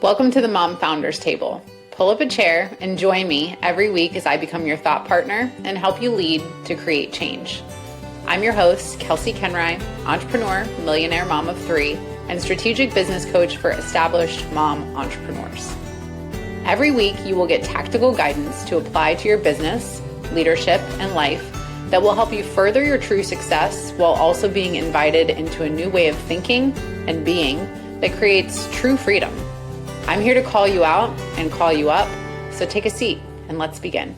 Welcome to the Mom Founders Table. Pull up a chair and join me every week as I become your thought partner and help you lead to create change. I'm your host, Kelsey Kenry, entrepreneur, millionaire mom of three, and strategic business coach for established mom entrepreneurs. Every week, you will get tactical guidance to apply to your business, leadership, and life that will help you further your true success while also being invited into a new way of thinking and being that creates true freedom. I'm here to call you out and call you up, so take a seat and let's begin.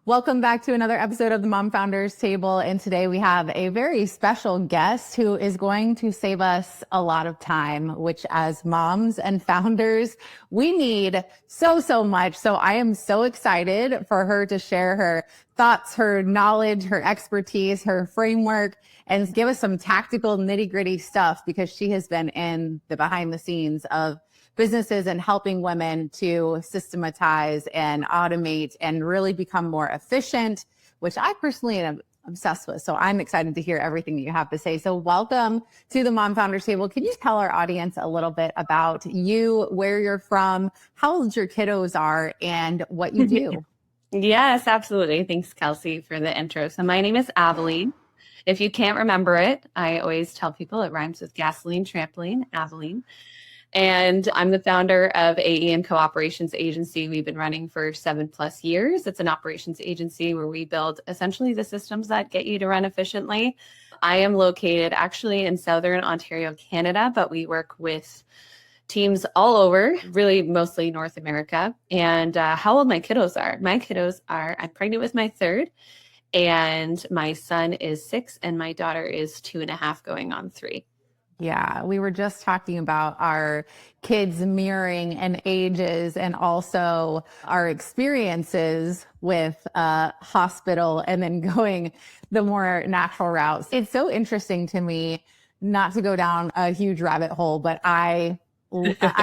Welcome back to another episode of the Mom Founders Table. And today we have a very special guest who is going to save us a lot of time, which as moms and founders, we need so much. So I am so excited for her to share her thoughts, her knowledge, her expertise, her framework, and give us some tactical nitty-gritty stuff because she has been in the behind the scenes of businesses and helping women to systematize and automate and really become more efficient, which I personally am obsessed with. So I'm excited to hear everything that you have to say. So welcome to the Mom Founders Table. Can you tell our audience a little bit about you, where you're from, how old your kiddos are, and what you do? Yes, absolutely. Thanks, Kelsey, for the intro. So my name is Aveline. If you can't remember it, I always tell people it rhymes with gasoline, trampoline, Aveline. And I'm the founder of AE&Co Operations Agency. We've been running for 7+ years. It's an operations agency where we build essentially the systems that get you to run efficiently. I am located actually in Southern Ontario, Canada, but we work with teams all over, really mostly North America. And how old my kiddos are? My kiddos are, I'm pregnant with my third, and my son is 6, and my daughter is 2.5 going on 3. Yeah, we were just talking about our kids mirroring and ages and also our experiences with hospital and then going the more natural routes. It's so interesting to me, not to go down a huge rabbit hole, but I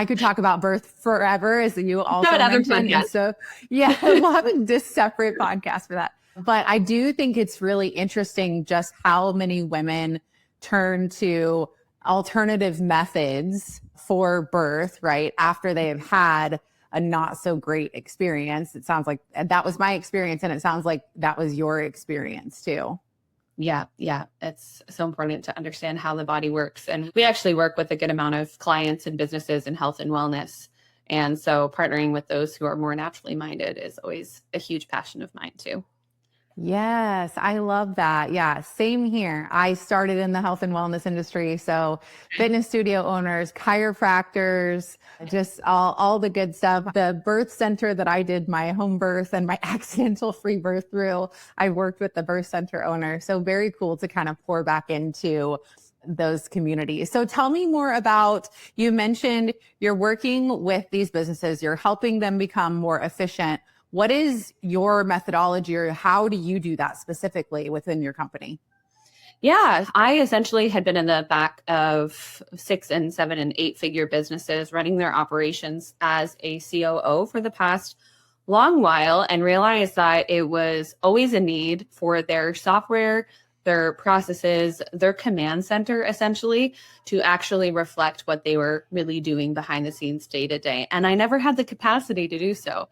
could talk about birth forever, as you also mentioned. And so, yeah, we'll have a separate podcast for that. But I do think it's really interesting just how many women turn to alternative methods for birth, right? After they have had a not so great experience. It sounds like that was my experience, and it sounds like that was your experience too. Yeah. It's so important to understand how the body works. And we actually work with a good amount of clients and businesses in health and wellness. And so partnering with those who are more naturally minded is always a huge passion of mine too. Yes, I love that. Yeah, same here. I started in the health and wellness industry. So fitness studio owners, chiropractors, just all the good stuff. The birth center that I did my home birth and my accidental free birth through, I worked with the birth center owner. So very cool to kind of pour back into those communities. So tell me more about, you mentioned you're working with these businesses, you're helping them become more efficient. What is your methodology, or how do you do that specifically within your company? Yeah, I essentially had been in the back of 6 and 7 and 8 figure businesses running their operations as a COO for the past long while, and realized that it was always a need for their software, their processes, their command center essentially to actually reflect what they were really doing behind the scenes day to day. And I never had the capacity to do so.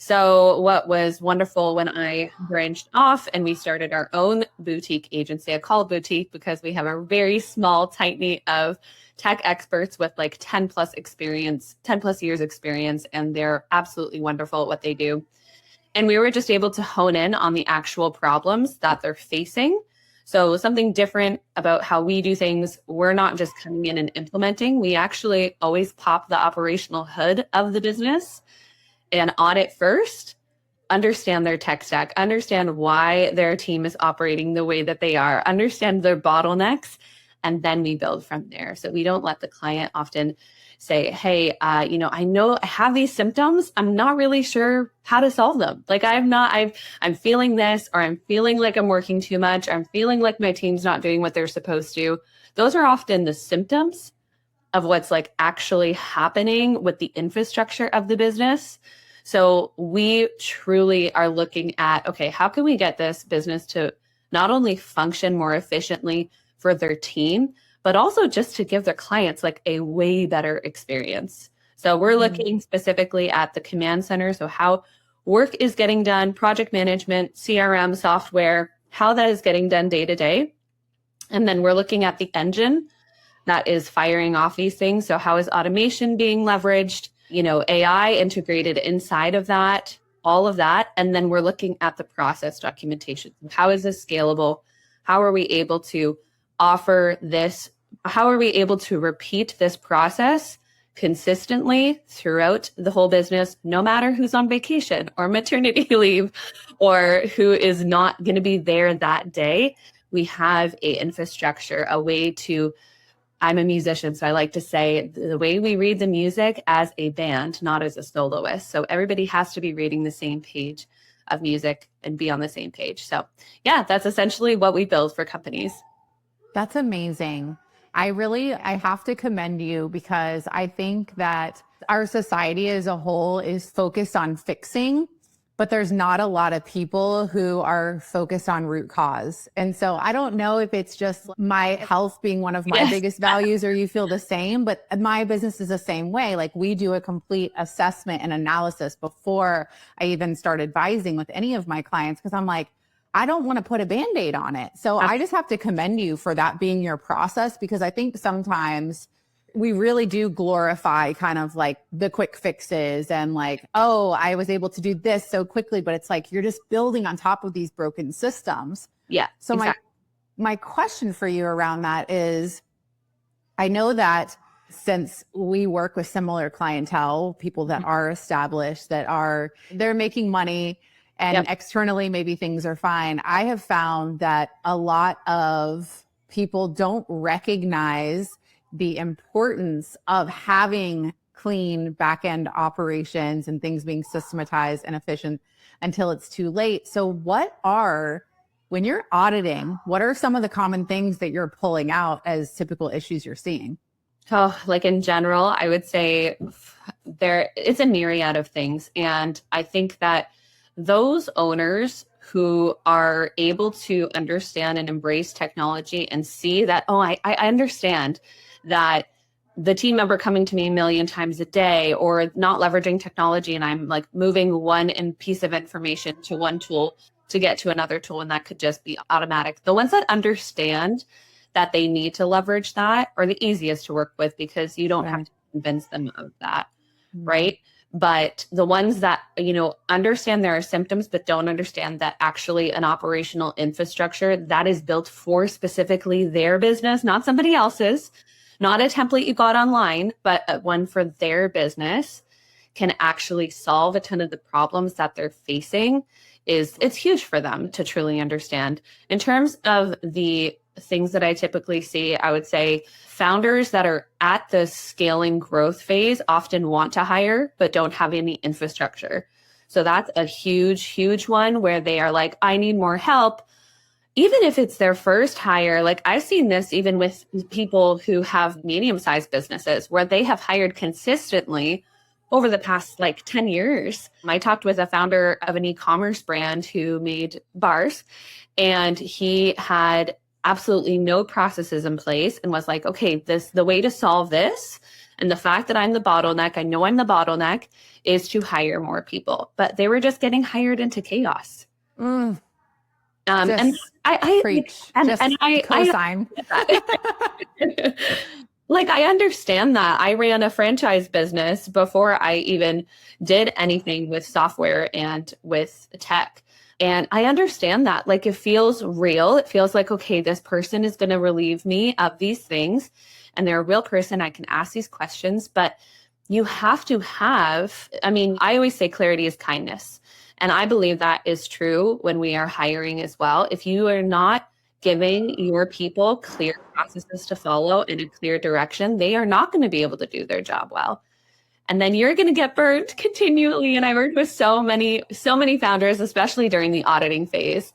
So what was wonderful when I branched off and we started our own boutique agency, I call it boutique because we have a very small, tight knit of tech experts with like 10 plus years experience, and they're absolutely wonderful at what they do. And we were just able to hone in on the actual problems that they're facing. So something different about how we do things, we're not just coming in and implementing. We actually always pop the operational hood of the business and audit first, understand their tech stack, understand why their team is operating the way that they are, understand their bottlenecks, and then we build from there. So we don't let the client often say, hey, I know I have these symptoms. I'm not really sure how to solve them. Like I'm feeling this, or I'm feeling like I'm working too much. Or I'm feeling like my team's not doing what they're supposed to. Those are often the symptoms of what's like actually happening with the infrastructure of the business. So we truly are looking at, okay, how can we get this business to not only function more efficiently for their team, but also just to give their clients like a way better experience. So we're looking specifically at the command center. So how work is getting done, project management, CRM software, how that is getting done day to day. And then we're looking at the engine that is firing off these things. So how is automation being leveraged? AI integrated inside of that, all of that. And then we're looking at the process documentation. How is this scalable? How are we able to offer this? How are we able to repeat this process consistently throughout the whole business, no matter who's on vacation or maternity leave or who is not going to be there that day? We have a infrastructure, a way to, I'm a musician, so I like to say the way we read the music as a band, not as a soloist. So everybody has to be reading the same page of music and be on the same page. So yeah, that's essentially what we build for companies. That's amazing. I have to commend you, because I think that our society as a whole is focused on fixing, but there's not a lot of people who are focused on root cause. And so I don't know if it's just my health being one of my biggest values, or you feel the same, but my business is the same way. Like, we do a complete assessment and analysis before I even start advising with any of my clients, because I'm like, I don't want to put a Band-Aid on it. So I just have to commend you for that being your process, because I think sometimes we really do glorify kind of like the quick fixes and like, oh, I was able to do this so quickly, but it's like you're just building on top of these broken systems. Yeah. So exactly. My question for you around that is, I know that since we work with similar clientele, people that are established, they're making money, and externally maybe things are fine, I have found that a lot of people don't recognize the importance of having clean back-end operations and things being systematized and efficient until it's too late. So when you're auditing, what are some of the common things that you're pulling out as typical issues you're seeing? Oh, like in general, I would say it's a myriad of things. And I think that those owners who are able to understand and embrace technology and see that, I understand that the team member coming to me a million times a day, or not leveraging technology, and I'm like moving one piece of information to one tool to get to another tool, and that could just be automatic. The ones that understand that they need to leverage that are the easiest to work with, because you don't have to convince them of that, right? But the ones that, understand there are symptoms, but don't understand that actually an operational infrastructure that is built for specifically their business, not somebody else's, not a template you got online, but one for their business, can actually solve a ton of the problems that they're facing. It's huge for them to truly understand. In terms of the things that I typically see, I would say founders that are at the scaling growth phase often want to hire, but don't have any infrastructure. So that's a huge, huge one, where they are like, I need more help. Even if it's their first hire, like I've seen this even with people who have medium-sized businesses, where they have hired consistently over the past 10 years. I talked with a founder of an e-commerce brand who made bars, and he had absolutely no processes in place, and was like, okay, the way to solve this, and the fact that I'm the bottleneck, I know I'm the bottleneck, is to hire more people. But they were just getting hired into chaos. And I preach. and I co-sign. I understand that. I ran a franchise business before I even did anything with software and with tech. And I understand that. It feels real. It feels like, okay, this person is going to relieve me of these things, and they're a real person. I can ask these questions, but you have to have, I always say clarity is kindness. And I believe that is true when we are hiring as well. If you are not giving your people clear processes to follow in a clear direction, they are not going to be able to do their job well. And then you're going to get burnt continually. And I worked with so many founders, especially during the auditing phase,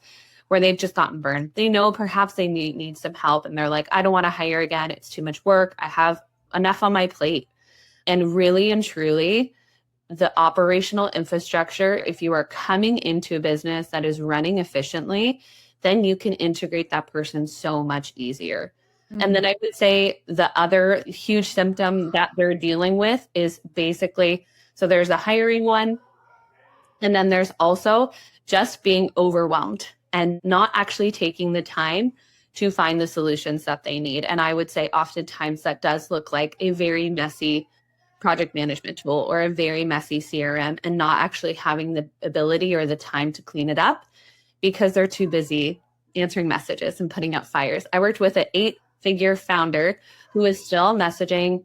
where they've just gotten burned. They know perhaps they need some help, and they're like, I don't want to hire again. It's too much work. I have enough on my plate. And really and truly, the operational infrastructure, if you are coming into a business that is running efficiently, then you can integrate that person so much easier. And then I would say the other huge symptom that they're dealing with is basically, so there's a hiring one, and then there's also just being overwhelmed and not actually taking the time to find the solutions that they need. And I would say oftentimes that does look like a very messy project management tool or a very messy CRM, and not actually having the ability or the time to clean it up because they're too busy answering messages and putting out fires. I worked with an 8-figure founder who is still messaging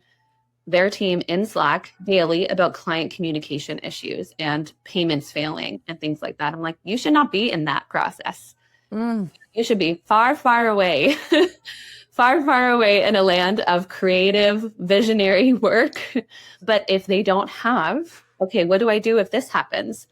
their team in Slack daily about client communication issues and payments failing and things like that. I'm like, you should not be in that process. You should be far, far away, far, far away in a land of creative, visionary work. But if they don't have, okay, what do I do if this happens?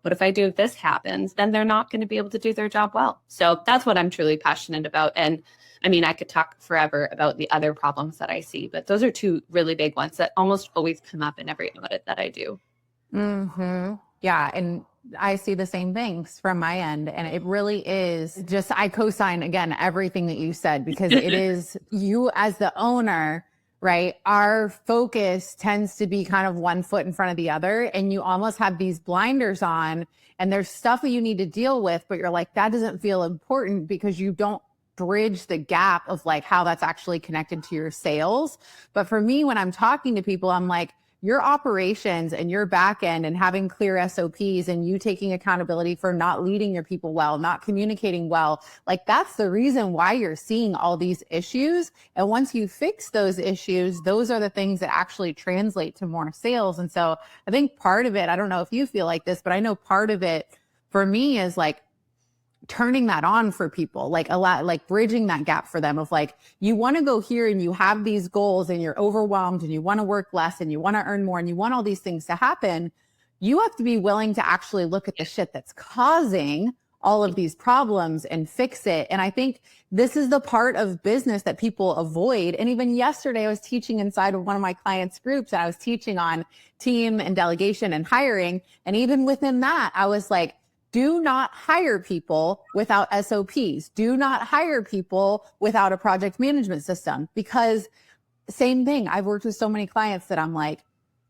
What if I do if this happens? Then they're not going to be able to do their job well. So that's what I'm truly passionate about. And I mean, I could talk forever about the other problems that I see, but those are two really big ones that almost always come up in every audit that I do. Yeah. And I see the same things from my end. And it really is just, I co-sign again, everything that you said, because it is you as the owner, right? Our focus tends to be kind of one foot in front of the other. And you almost have these blinders on, and there's stuff that you need to deal with, but you're like, that doesn't feel important because you don't bridge the gap of like how that's actually connected to your sales. But for me, when I'm talking to people, I'm like, your operations and your back end and having clear SOPs and you taking accountability for not leading your people well, not communicating well, like that's the reason why you're seeing all these issues. And once you fix those issues, those are the things that actually translate to more sales. And so I think part of it, I don't know if you feel like this, but I know part of it for me is like turning that on for people, like a lot, like bridging that gap for them of like, you want to go here and you have these goals and you're overwhelmed and you want to work less and you want to earn more and you want all these things to happen. You have to be willing to actually look at the shit that's causing all of these problems and fix it. And I think this is the part of business that people avoid. And even yesterday, I was teaching inside of one of my clients' groups, and I was teaching on team and delegation and hiring. And even within that, I was like, do not hire people without SOPs. Do not hire people without a project management system, because same thing. I've worked with so many clients that I'm like,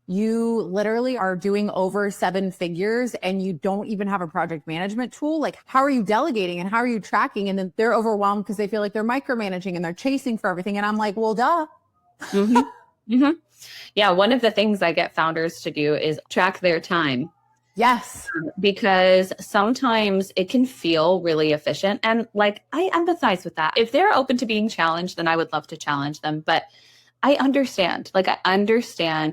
you literally are doing over 7 figures and you don't even have a project management tool. Like, how are you delegating and how are you tracking? And then they're overwhelmed because they feel like they're micromanaging and they're chasing for everything. And I'm like, well, duh. Yeah. One of the things I get founders to do is track their time. Yes. Because sometimes it can feel really efficient. And like, I empathize with that. If they're open to being challenged, then I would love to challenge them. But I understand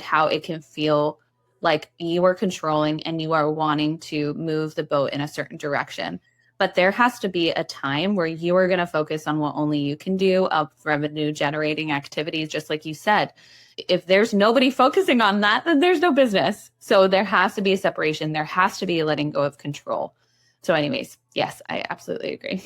how it can feel like you are controlling and you are wanting to move the boat in a certain direction. But there has to be a time where you are going to focus on what only you can do of revenue generating activities, just like you said. If there's nobody focusing on that, then there's no business. So there has to be a separation. There has to be a letting go of control. So anyways, yes, I absolutely agree.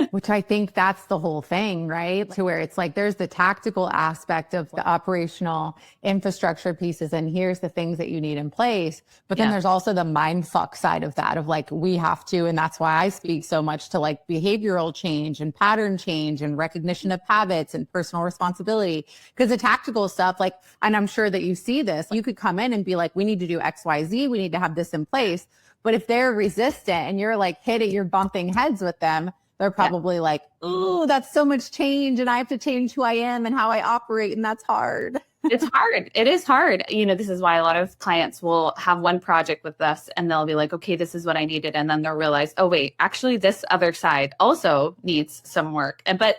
Which I think that's the whole thing, right? To where it's like, there's the tactical aspect of the operational infrastructure pieces. And here's the things that you need in place. But then there's also the mind fuck side of that of like, we have to, and that's why I speak so much to like behavioral change and pattern change and recognition of habits and personal responsibility. Because the tactical stuff, like, and I'm sure that you see this, you could come in and be like, we need to do X, Y, Z. We need to have this in place. But if they're resistant and you're like you're bumping heads with them, they're probably like, oh, that's so much change. And I have to change who I am and how I operate. And that's hard. It's hard. It is hard. You know, this is why a lot of clients will have one project with us and they'll be like, okay, this is what I needed. And then they'll realize, oh, wait, actually, this other side also needs some work. But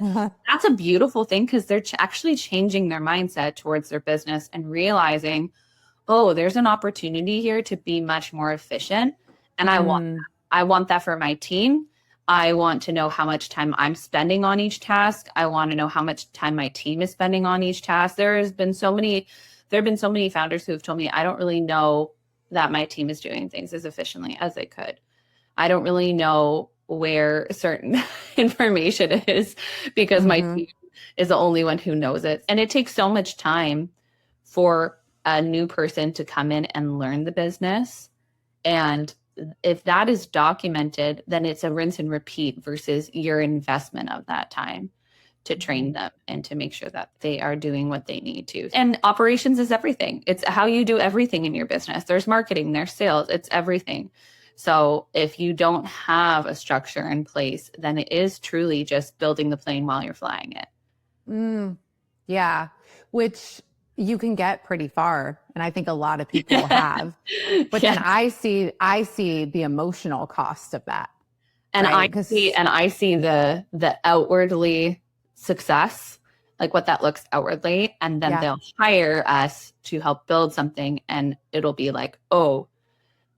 that's a beautiful thing because they're actually changing their mindset towards their business and realizing, oh, there's an opportunity here to be much more efficient. And I want that for my team. I want to know how much time I'm spending on each task. I want to know how much time my team is spending on each task. There have been so many founders who have told me, I don't really know that my team is doing things as efficiently as they could. I don't really know where certain information is because my team is the only one who knows it. And it takes so much time for a new person to come in and learn the business. And if that is documented, then it's a rinse and repeat versus your investment of that time. to train them and to make sure that they are doing what they need to. And operations is everything. It's how you do everything in your business. There's marketing, there's sales, it's everything. So if you don't have a structure in place, then it is truly just building the plane while you're flying it. Yeah, which you can get pretty far. And I think a lot of people have. But then I see the emotional cost of that. And right? I see the outwardly success, like what that looks outwardly. And then they'll hire us to help build something. And it'll be like, oh,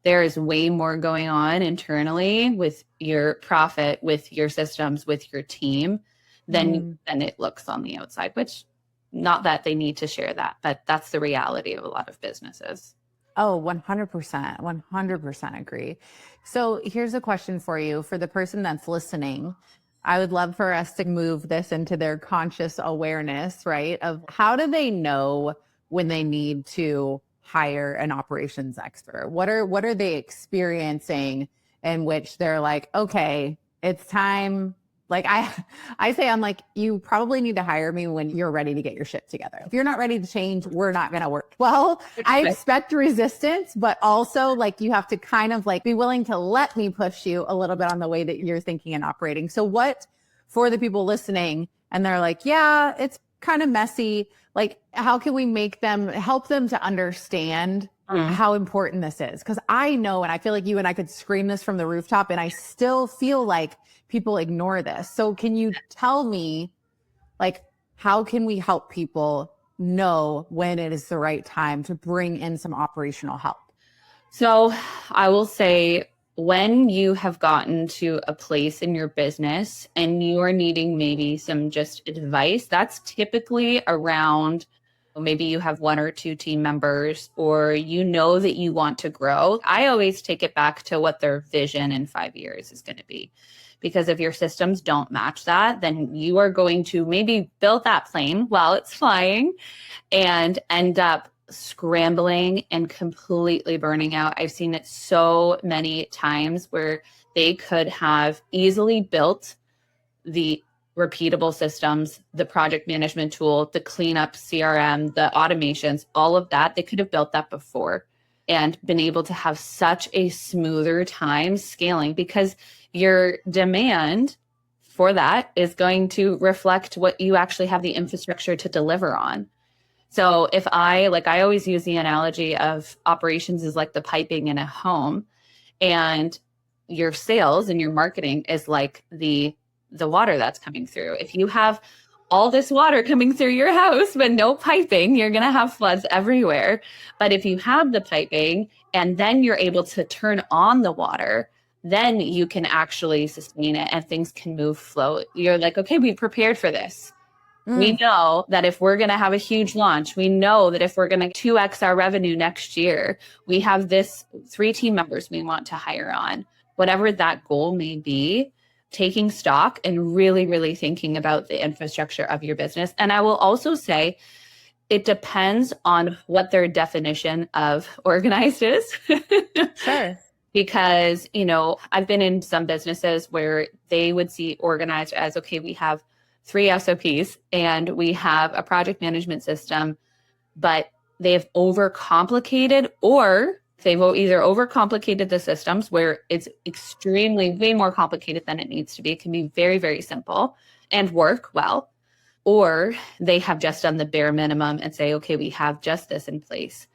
there is way more going on internally with your profit, with your systems, with your team than it looks on the outside, which not that they need to share that, but that's the reality of a lot of businesses. Oh, 100%, 100% agree. So here's a question for you. For the person that's listening, I would love for us to move this into their conscious awareness, right? Of how do they know when they need to hire an operations expert? What are they experiencing in which they're like, okay, it's time. Like I say, I'm like, you probably need to hire me when you're ready to get your shit together. If you're not ready to change, we're not going to work. Well, I expect resistance, but also like you have to kind of like be willing to let me push you a little bit on the way that you're thinking and operating. So what for the people listening and they're like, yeah, it's kind of messy. Like, how can we help them to understand how important this is? Because I know, and I feel like you and I could scream this from the rooftop, and I still feel like people ignore this. So can you tell me, like, how can we help people know when it is the right time to bring in some operational help? So I will say, when you have gotten to a place in your business and you are needing maybe some just advice, that's typically around maybe you have 1 or 2 team members, or you know that you want to grow. I always take it back to what their vision in 5 years is going to be. Because if your systems don't match that, then you are going to maybe build that plane while it's flying and end up scrambling and completely burning out. I've seen it so many times where they could have easily built the repeatable systems, the project management tool, the cleanup CRM, the automations, all of that. They could have built that before and been able to have such a smoother time scaling, because your demand for that is going to reflect what you actually have the infrastructure to deliver on. So if I always use the analogy of operations is like the piping in a home, and your sales and your marketing is like the water that's coming through. If you have all this water coming through your house but no piping, you're going to have floods everywhere. But if you have the piping and then you're able to turn on the water, then you can actually sustain it and things can move flow. You're like, okay, we prepared for this. We know that if we're going to have a huge launch, we know that if we're going to 2x our revenue next year, we have this 3 team members we want to hire on. Whatever that goal may be, taking stock and really, really thinking about the infrastructure of your business. And I will also say, it depends on what their definition of organized is. Sure. Because, I've been in some businesses where they would see organized as, okay, we have 3 SOPs and we have a project management system, but they've overcomplicated, or they've either overcomplicated the systems where it's extremely way more complicated than it needs to be. It can be very, very simple and work well, or they have just done the bare minimum and say, okay, we have just this in place.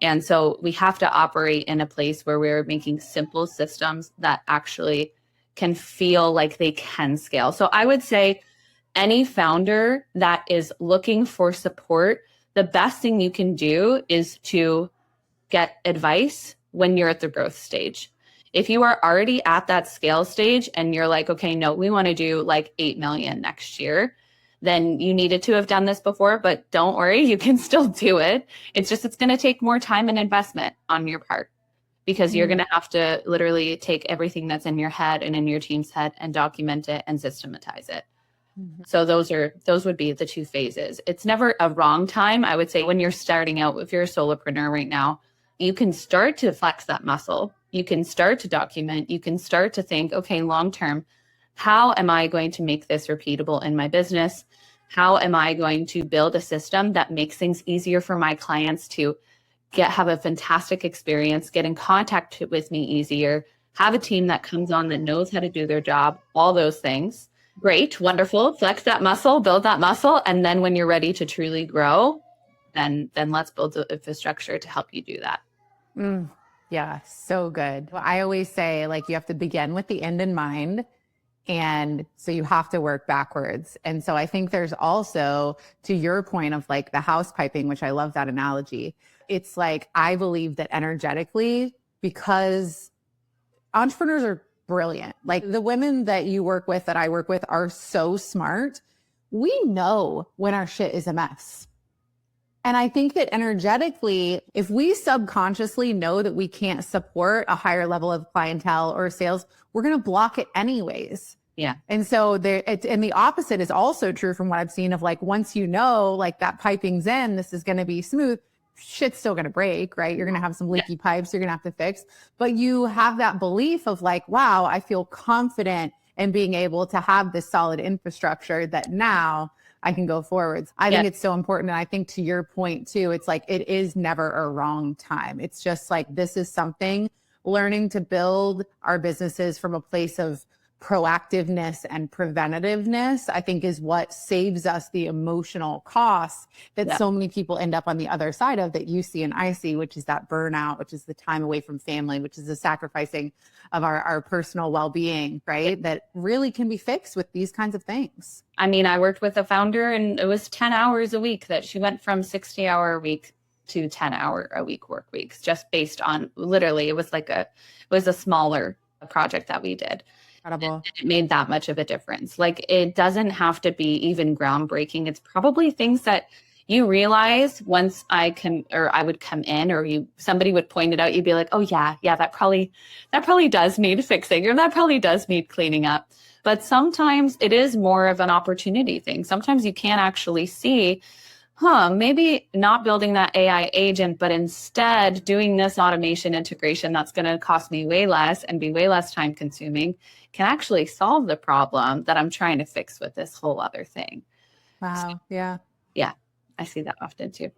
And so we have to operate in a place where we're making simple systems that actually can feel like they can scale. So I would say any founder that is looking for support, the best thing you can do is to get advice when you're at the growth stage. If you are already at that scale stage and you're like, okay, no, we want to do like 8 million next year, then you needed to have done this before, but don't worry, you can still do it. It's going to take more time and investment on your part, because you're going to have to literally take everything that's in your head and in your team's head and document it and systematize it. So those would be the 2 phases. It's never a wrong time. I would say when you're starting out, if you're a solopreneur right now, you can start to flex that muscle. You can start to document. You can start to think, okay, long term, how am I going to make this repeatable in my business? How am I going to build a system that makes things easier for my clients to have a fantastic experience, get in contact with me easier, have a team that comes on that knows how to do their job, all those things. Great, wonderful, flex that muscle, build that muscle. And then when you're ready to truly grow, then let's build the infrastructure to help you do that. Yeah, so good. I always say, like, you have to begin with the end in mind. And so you have to work backwards. And so I think there's also, to your point of like the house piping, which I love that analogy. It's like, I believe that energetically, because entrepreneurs are brilliant. Like the women that you work with, that I work with, are so smart. We know when our shit is a mess. And I think that energetically, if we subconsciously know that we can't support a higher level of clientele or sales, we're going to block it anyways. Yeah. And so and the opposite is also true from what I've seen of like, once you know, like that piping's in, this is going to be smooth, shit's still going to break, right? You're going to have some leaky pipes you're going to have to fix, but you have that belief of like, wow, I feel confident in being able to have this solid infrastructure that now I can go forwards. I think it's so important. And I think to your point too, it's like, it is never a wrong time. It's just like, this is something, learning to build our businesses from a place of proactiveness and preventativeness, I think is what saves us the emotional costs that so many people end up on the other side of, that you see and I see, which is that burnout, which is the time away from family, which is the sacrificing of our personal well-being, right? That really can be fixed with these kinds of things. I mean, I worked with a founder and it was 10 hours a week that she went from 60-hour a week to 10-hour a week work weeks, just based on literally, it was a smaller project that we did. Incredible. It made that much of a difference. Like, it doesn't have to be even groundbreaking. It's probably things that you realize once I would come in, or somebody would point it out, you'd be like, oh yeah, that probably does need fixing, or that probably does need cleaning up. But sometimes it is more of an opportunity thing. Sometimes you can't actually see, maybe not building that AI agent, but instead doing this automation integration that's going to cost me way less and be way less time consuming can actually solve the problem that I'm trying to fix with this whole other thing. Wow. So, yeah. I see that often too.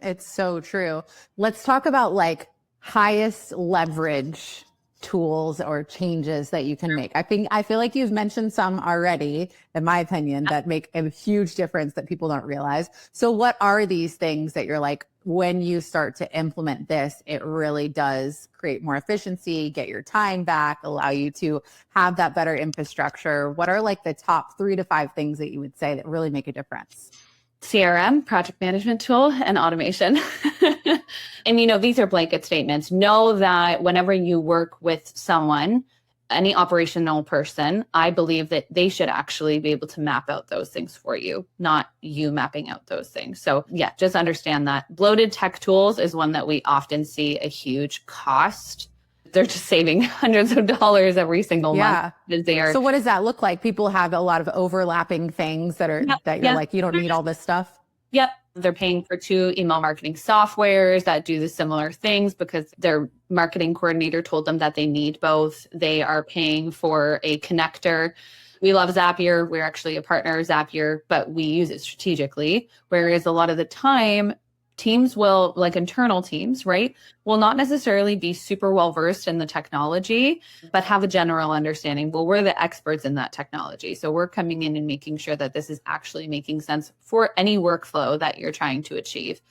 It's so true. Let's talk about like highest leverage tools or changes that you can make. I feel like you've mentioned some already, in my opinion, that make a huge difference that people don't realize. So what are these things that you're like, when you start to implement this, it really does create more efficiency, get your time back, allow you to have that better infrastructure? What are like the top 3 to 5 things that you would say that really make a difference? CRM, project management tool, and automation. And, these are blanket statements. Know that whenever you work with someone, any operational person, I believe that they should actually be able to map out those things for you, not you mapping out those things. So just understand that bloated tech tools is one that we often see a huge cost. They're just saving hundreds of dollars every single month. So what does that look like? People have a lot of overlapping things that you're like, you don't need all this stuff. Yep. They're paying for 2 email marketing softwares that do the similar things because their marketing coordinator told them that they need both. They are paying for a connector. We love Zapier. We're actually a partner of Zapier, but we use it strategically. Whereas a lot of the time, teams will, like internal teams, right, will not necessarily be super well versed in the technology, but have a general understanding. Well, we're the experts in that technology. So we're coming in and making sure that this is actually making sense for any workflow that you're trying to achieve.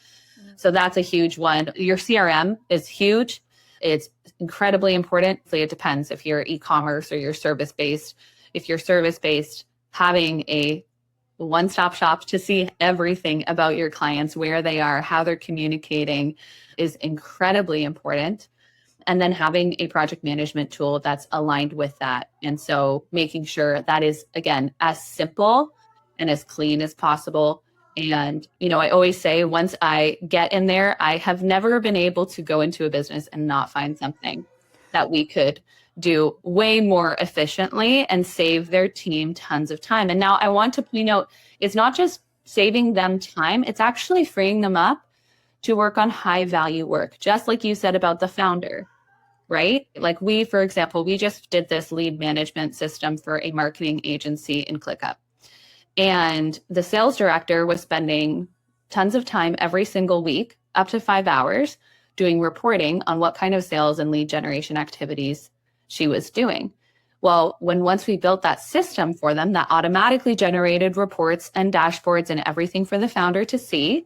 So that's a huge one. Your CRM is huge. It's incredibly important. It depends if you're e-commerce or you're service-based. If you're service-based, having a one-stop shop to see everything about your clients, where they are, how they're communicating is incredibly important. And then having a project management tool that's aligned with that. And so making sure that is, again, as simple and as clean as possible. And, I always say once I get in there, I have never been able to go into a business and not find something that we could do way more efficiently and save their team tons of time. And now I want to point out, it's not just saving them time, it's actually freeing them up to work on high value work, just like you said about the founder, right? Like for example, we just did this lead management system for a marketing agency in ClickUp. And the sales director was spending tons of time every single week, up to 5 hours, doing reporting on what kind of sales and lead generation activities she was doing. Well, once we built that system for them that automatically generated reports and dashboards and everything for the founder to see,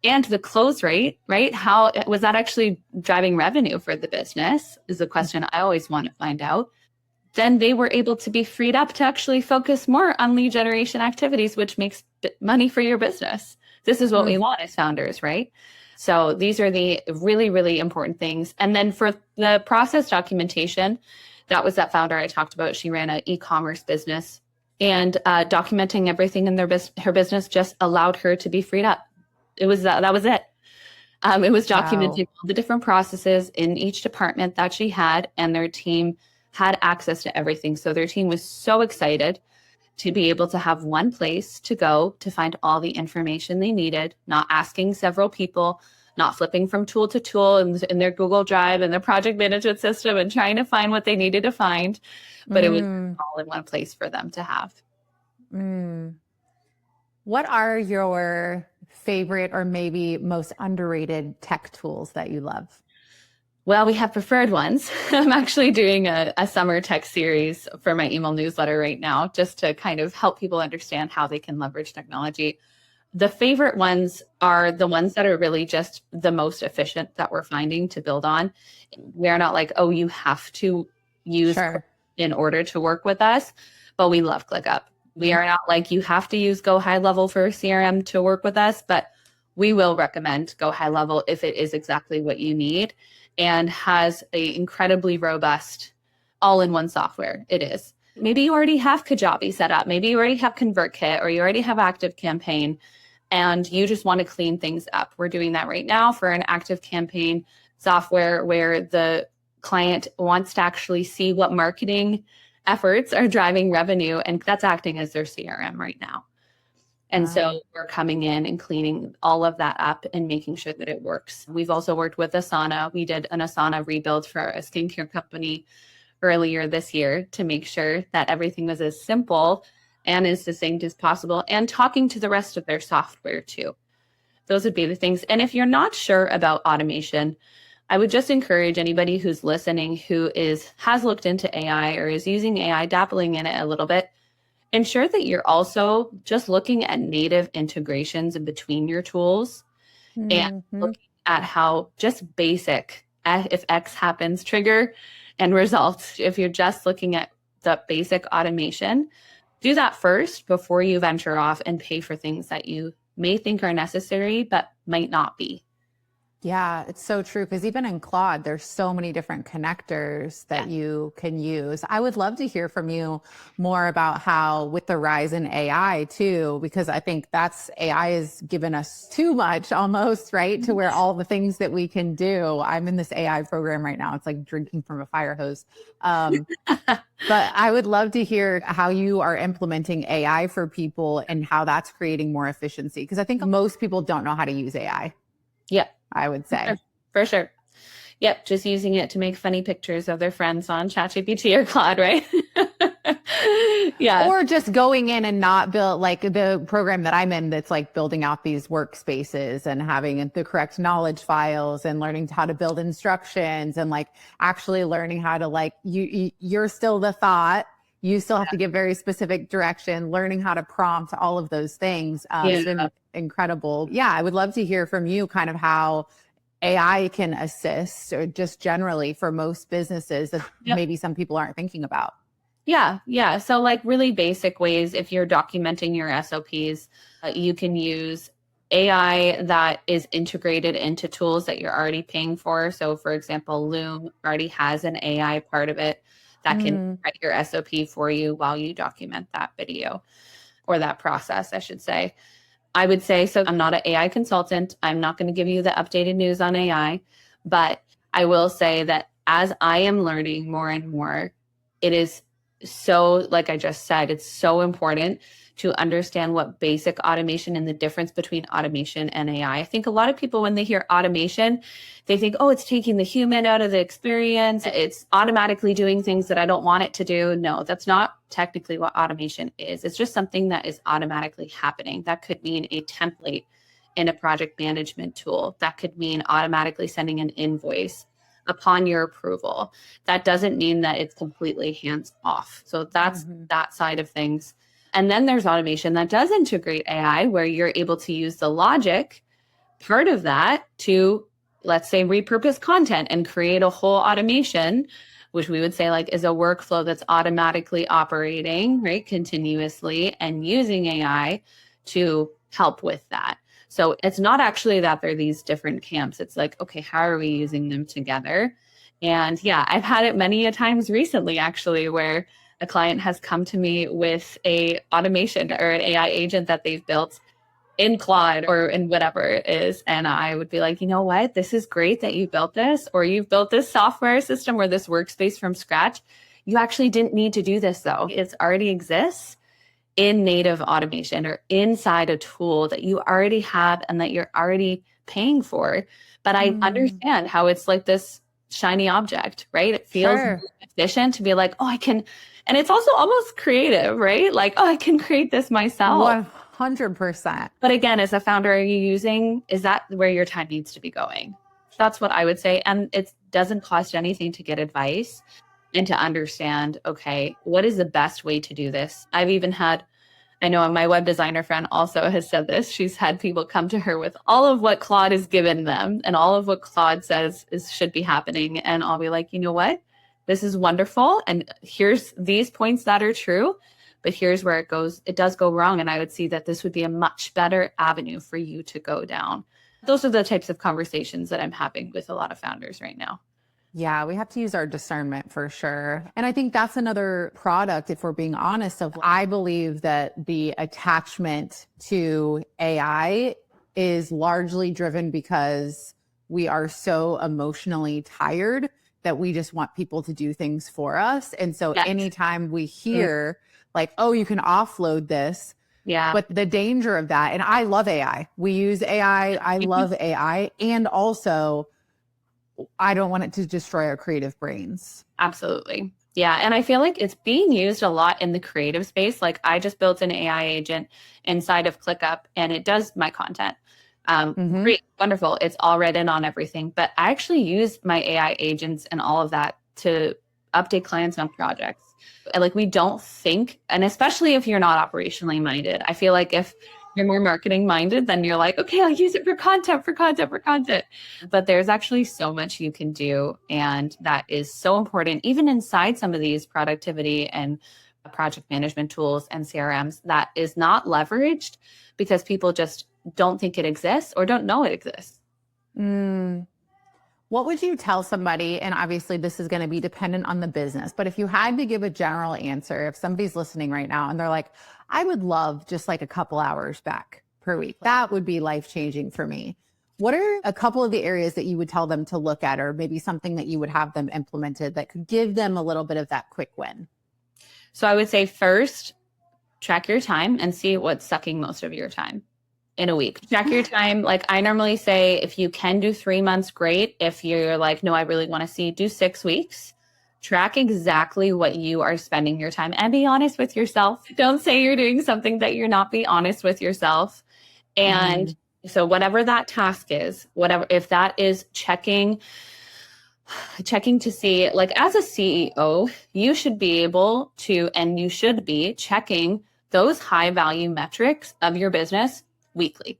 and the close rate, right? How was that actually driving revenue for the business is a question I always want to find out. Then they were able to be freed up to actually focus more on lead generation activities, which makes money for your business. This is what we want as founders, right? So these are the really, really important things. And then for the process documentation, that was that founder I talked about. She ran an e-commerce business, and documenting everything in her business just allowed her to be freed up. It was that was it. It was documenting all the different processes in each department that she had, and their team had access to everything. So their team was so excited to be able to have one place to go to find all the information they needed, not asking several people, not flipping from tool to tool in their Google Drive and their project management system and trying to find what they needed to find. But it was all in one place for them to have. What are your favorite or maybe most underrated tech tools that you love? Well, we have preferred ones. I'm actually doing a summer tech series for my email newsletter right now, just to kind of help people understand how they can leverage technology. The favorite ones are the ones that are really just the most efficient that we're finding to build on. We're not like, oh, you have to use in order to work with us, but we love ClickUp. We are not like, you have to use Go High Level for CRM to work with us, but we will recommend Go High Level if it is exactly what you need, and has an incredibly robust all-in-one software. It is. Maybe you already have Kajabi set up. Maybe you already have ConvertKit, or you already have ActiveCampaign, and you just want to clean things up. We're doing that right now for an ActiveCampaign software where the client wants to actually see what marketing efforts are driving revenue, and that's acting as their CRM right now. And so we're coming in and cleaning all of that up and making sure that it works. We've also worked with Asana. We did an Asana rebuild for a skincare company earlier this year to make sure that everything was as simple and as succinct as possible, and talking to the rest of their software too. Those would be the things. And if you're not sure about automation, I would just encourage anybody who's listening who has looked into AI or is using AI, dabbling in it a little bit, ensure that you're also just looking at native integrations in between your tools and looking at how just basic, if X happens, trigger and result. If you're just looking at the basic automation, do that first before you venture off and pay for things that you may think are necessary, but might not be. Yeah, it's so true. Because even in Claude, there's so many different connectors that you can use. I would love to hear from you more about how, with the rise in AI too, because I think AI has given us too much almost, right? To where all the things that we can do. I'm in this AI program right now. It's like drinking from a fire hose. But I would love to hear how you are implementing AI for people and how that's creating more efficiency. Because I think most people don't know how to use AI. Yeah. I would say. For sure. Yep. Just using it to make funny pictures of their friends on ChatGPT or Claude, right? Yeah. Or just going in and not build, like the program that I'm in, that's like building out these workspaces and having the correct knowledge files and learning how to build instructions and like actually learning how to, like, you're still the thought. You still have to give very specific direction, learning how to prompt, all of those things. It's been incredible. Yeah, I would love to hear from you kind of how AI can assist, or just generally for most businesses that maybe some people aren't thinking about. Yeah. So like really basic ways, if you're documenting your SOPs, you can use AI that is integrated into tools that you're already paying for. So for example, Loom already has an AI part of it that can write your SOP for you while you document that video, or that process, I should say. I would say, so I'm not an AI consultant. I'm not going to give you the updated news on AI, but I will say that as I am learning more and more, it is so, like I just said, it's so important to understand what basic automation and the difference between automation and AI. I think a lot of people, when they hear automation, they think, oh, it's taking the human out of the experience. It's automatically doing things that I don't want it to do. No, that's not technically what automation is. It's just something that is automatically happening. That could mean a template in a project management tool. That could mean automatically sending an invoice upon your approval. That doesn't mean that it's completely hands off. So that's that side of things. And then there's automation that does integrate AI, where you're able to use the logic part of that to, let's say, repurpose content and create a whole automation, which we would say like is a workflow that's automatically operating, right, continuously, and using AI to help with that. So it's not actually that they're these different camps. It's like, okay, how are we using them together? And yeah, I've had it many a times recently, actually, where a client has come to me with a automation or an AI agent that they've built in Claude or in whatever it is. And I would be like, you know what? This is great that you built this, or you've built this software system or this workspace from scratch. You actually didn't need to do this though. It already exists in native automation or inside a tool that you already have and that you're already paying for. But I understand how it's like this shiny object, right? It feels efficient to be like, oh, I can, and it's also almost creative, right? Like, oh, I can create this myself. 100%. But again, as a founder, is that where your time needs to be going? That's what I would say. And it doesn't cost anything to get advice and to understand, okay, what is the best way to do this? I've even had, I know my web designer friend also has said this. She's had people come to her with all of what Claude has given them and all of what Claude says should be happening. And I'll be like, you know what? This is wonderful. And here's these points that are true, but here's where it does go wrong. And I would see that this would be a much better avenue for you to go down. Those are the types of conversations that I'm having with a lot of founders right now. Yeah, we have to use our discernment for sure. And I think that's another product, if we're being honest, of I believe that the attachment to AI is largely driven because we are so emotionally tired that we just want people to do things for us. And so anytime we hear like, oh, you can offload this. Yeah. But the danger of that, and I love AI. We use AI. I love AI. And also, I don't want it to destroy our creative brains. Absolutely. Yeah. And I feel like it's being used a lot in the creative space. Like I just built an AI agent inside of ClickUp and it does my content. Great, wonderful. It's all written on everything. But I actually use my AI agents and all of that to update clients on projects. Like we don't think, and especially if you're not operationally minded, I feel like if you're more marketing minded, then you're like, okay, I'll use it for content. But there's actually so much you can do. And that is so important, even inside some of these productivity and project management tools and CRMs, that is not leveraged because people just don't think it exists or don't know it exists. What would you tell somebody? And obviously this is going to be dependent on the business, but if you had to give a general answer, if somebody's listening right now and they're like, I would love just like a couple hours back per week, that would be life-changing for me. What are a couple of the areas that you would tell them to look at, or maybe something that you would have them implemented that could give them a little bit of that quick win? So I would say first, track your time and see what's sucking most of your time in a week. Track your time. Like I normally say, if you can do 3 months, great. If you're like, no, I really want to do 6 weeks. Track exactly what you are spending your time and be honest with yourself. Don't say you're doing something that you're not. Be honest with yourself. And so whatever that task is, whatever, if that is checking to see, like as a CEO, you should be able to, and you should be checking those high value metrics of your business weekly.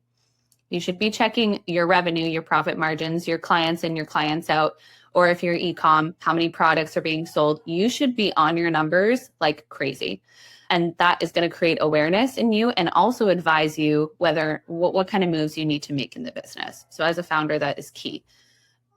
You should be checking your revenue, your profit margins, your clients in, your clients out, or if you're e-com, how many products are being sold. You should be on your numbers like crazy. And that is going to create awareness in you and also advise you what kind of moves you need to make in the business. So as a founder, that is key.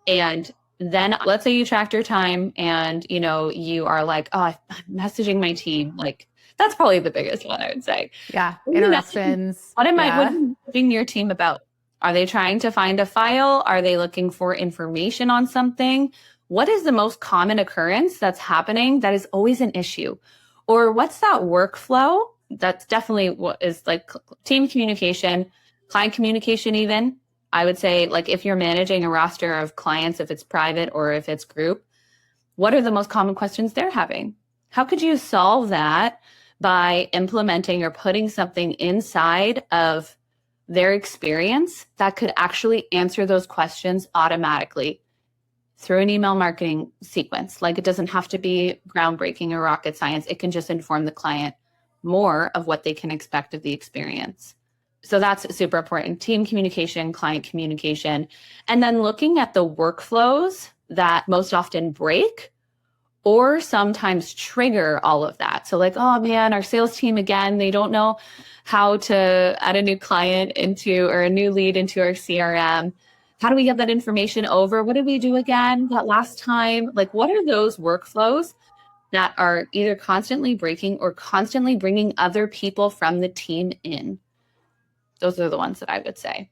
And then let's say you tracked your time and, you are like, oh, I'm messaging my team. Like that's probably the biggest one, I would say. Yeah. Interruptions. What are you messaging your team about? Are they trying to find a file? Are they looking for information on something? What is the most common occurrence that's happening that is always an issue? Or what's that workflow that's definitely what is like team communication, client communication even. I would say, like, if you're managing a roster of clients, if it's private or if it's group, what are the most common questions they're having? How could you solve that by implementing or putting something inside of their experience that could actually answer those questions automatically through an email marketing sequence? Like, it doesn't have to be groundbreaking or rocket science. It can just inform the client more of what they can expect of the experience. So that's super important. Team communication, client communication, and then looking at the workflows that most often break or sometimes trigger all of that. So like, oh man, our sales team, again, they don't know how to add a new client into, or a new lead into our CRM. How do we get that information over? What did we do again that last time? Like, what are those workflows that are either constantly breaking or constantly bringing other people from the team in? Those are the ones that I would say.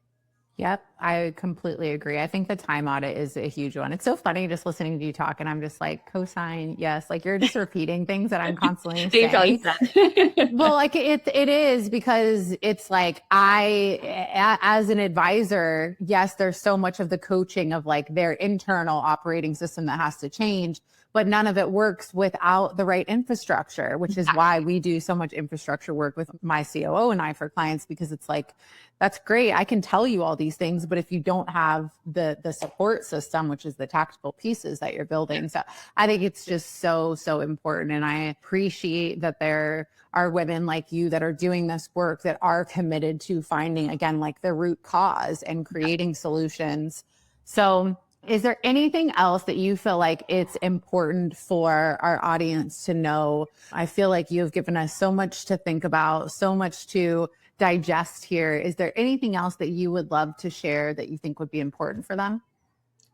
Yep, I completely agree. I think the time audit is a huge one. It's so funny just listening to you talk, and I'm just like, cosign, yes. Like, you're just repeating things that I'm constantly So you probably saying. said. Well, like it is, because it's like as an advisor, yes, there's so much of the coaching of like their internal operating system that has to change, but none of it works without the right infrastructure, which is why we do so much infrastructure work with my COO and I for clients, because it's like, that's great. I can tell you all these things, but if you don't have the support system, which is the tactical pieces that you're building. So I think it's just so important. And I appreciate that there are women like you that are doing this work, that are committed to finding, again, like the root cause and creating solutions. So is there anything else that you feel like it's important for our audience to know? I feel like you've given us so much to think about, so much to digest here. Is there anything else that you would love to share that you think would be important for them?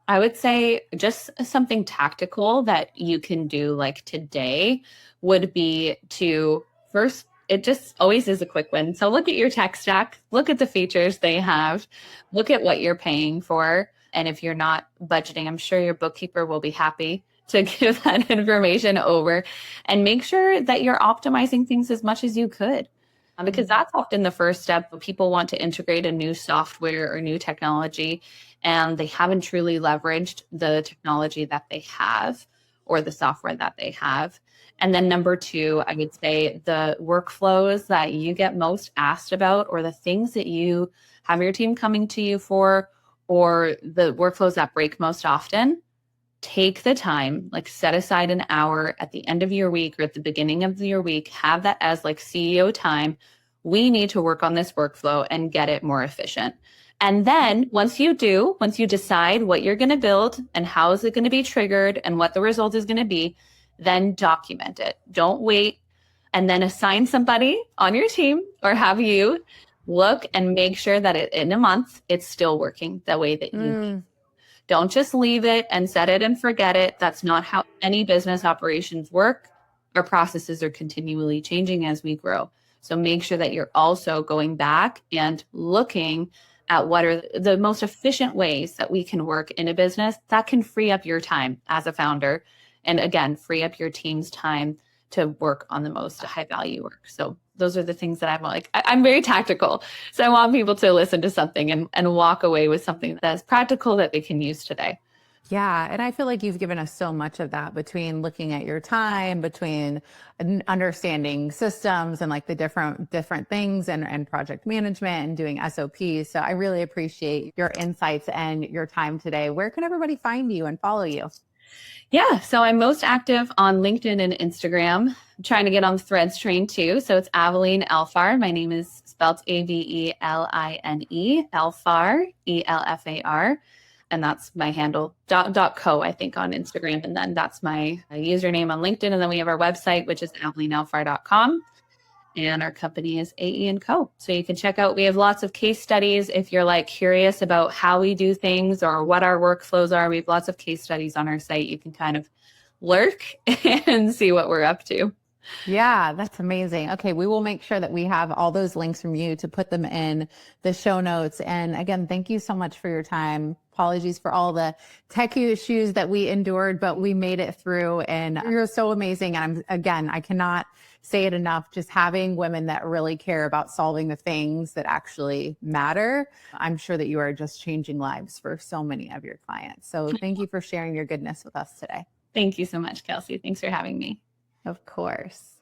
I would say just something tactical that you can do like today would be to first, it just always is a quick win. So look at your tech stack, look at the features they have, look at what you're paying for. And if you're not budgeting, I'm sure your bookkeeper will be happy to give that information over, and make sure that you're optimizing things as much as you could. Because that's often the first step. People want to integrate a new software or new technology, and they haven't truly leveraged the technology that they have or the software that they have. And then number two, I would say the workflows that you get most asked about, or the things that you have your team coming to you for, or the workflows that break most often, take the time, like set aside an hour at the end of your week or at the beginning of your week, have that as like CEO time. We need to work on this workflow and get it more efficient. And then once you decide what you're going to build and how is it going to be triggered and what the result is going to be, then document it. Don't wait, and then assign somebody on your team or have you look and make sure that in a month, it's still working the way that you need. Don't just leave it and set it and forget it. That's not how any business operations work. Our processes are continually changing as we grow. So make sure that you're also going back and looking at what are the most efficient ways that we can work in a business that can free up your time as a founder. And again, free up your team's time to work on the most high value work. So those are the things that I'm like, I'm very tactical. So I want people to listen to something and walk away with something that's practical that they can use today. Yeah. And I feel like you've given us so much of that, between looking at your time, between understanding systems and like the different things, and project management and doing SOPs. So I really appreciate your insights and your time today. Where can everybody find you and follow you? Yeah, so I'm most active on LinkedIn and Instagram. I'm trying to get on the Threads train too. So it's Aveline Elfar. My name is spelled Aveline, Elfar, Elfar. And that's my handle, .co, I think, on Instagram. And then that's my username on LinkedIn. And then we have our website, which is avelinelfar.com. And our company is AE&Co. So you can check out, we have lots of case studies. If you're like curious about how we do things or what our workflows are, we have lots of case studies on our site. You can kind of lurk and see what we're up to. Yeah, that's amazing. Okay, we will make sure that we have all those links from you to put them in the show notes. And again, thank you so much for your time. apologies for all the tech issues that we endured, but we made it through, and you're so amazing. And I cannot say it enough, just having women that really care about solving the things that actually matter. I'm sure that you are just changing lives for so many of your clients. So thank you for sharing your goodness with us today. Thank you so much, Kelsey. Thanks for having me. Of course.